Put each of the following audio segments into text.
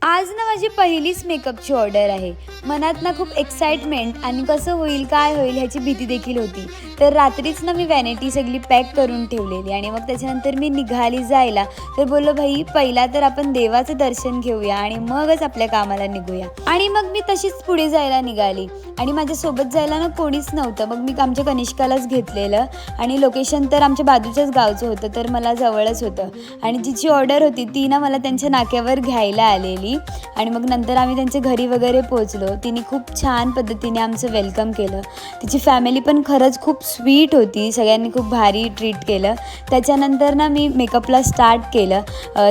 आज ना माझी पहिलीच मेकअपची ऑर्डर आहे. मनात ना खूप एक्साइटमेंट आणि कसं होईल काय होईल ह्याची भीती देखील होती. तर रात्रीच ना मी वॅनिटी सगळी पॅक करून ठेवलेली आणि मग त्याच्यानंतर मी निघाली जायला. तर बोललो भाई पहिला तर आपण देवाचं दर्शन घेऊया आणि मगच आपल्या कामाला निघूया. आणि मग मी तशीच पुढे जायला निघाली आणि माझ्यासोबत जायला ना कोणीच नव्हतं. मग मी आमच्या कनिष्कालाच घेतलेलं आणि लोकेशन तर आमच्या बाजूच्याच गावचं होतं, तर मला जवळच होतं. आणि जिची ऑर्डर होती ती ना मला त्यांच्या नाक्यावर घ्यायला आलेली आणि मग नंतर आम्ही त्यांच्या घरी वगैरे पोहोचलो. तिने खूप छान पद्धतीने आमचं वेलकम केलं. तिची फॅमिली पण खरंच खूप स्वीट होती. सगळ्यांनी खूप भारी ट्रीट केलं. त्याच्यानंतर ना मी मेकअपला स्टार्ट केलं.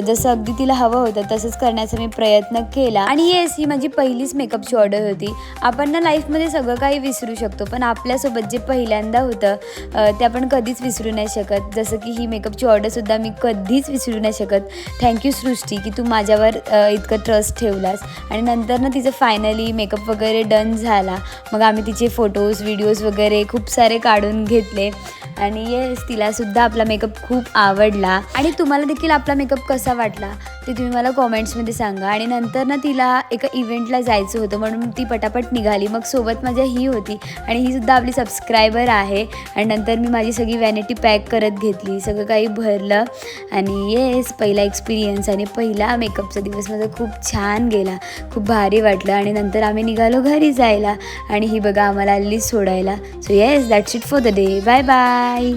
जसं अगदी तिला हवं होतं तसंच करण्याचा मी प्रयत्न केला. आणि येस, ही माझी पहिलीच मेकअपची ऑर्डर होती. आपण ना लाईफमध्ये सगळं काही विसरू शकतो, पण आपल्यासोबत जे पहिल्यांदा होतं ते आपण कधीच विसरू नाही शकत. जसं की ही मेकअपची ऑर्डरसुद्धा मी कधीच विसरू नाही शकत. थँक्यू सृष्टी की तू माझ्यावर इतकं ट्रस्ट ठेवलास. आणि नंतर ना तिचं फायनली मेकअप वगैरे डन झाला. मग आम्ही तिचे फोटोज व्हिडिओज वगैरे खूप सारे काढून घेतले. आणि येस, तिलासुद्धा आपला मेकअप खूप आवडला. आणि तुम्हाला देखील आपला मेकअप कसा वाटला ते तुम्ही मला कॉमेंट्समध्ये सांगा. आणि नंतर ना तिला एका इव्हेंटला जायचं होतं म्हणून ती पटापट निघाली. मग सोबत माझ्या ही होती आणि ही सुद्धा आपली सबस्क्रायबर आहे. आणि नंतर मी माझी सगळी वॅनिटी पॅक करत घेतली, सगळं काही भरलं. आणि येस, पहिला एक्सपिरियन्स आणि पहिला मेकअपचा दिवस माझा खूप छान गेला, खूप भारी वाटलं. आणि नंतर आम्ही निघालो घरी जायला आणि ही बघा आम्हाला आली सोडायला. So yes, that's it for the day. Bye bye.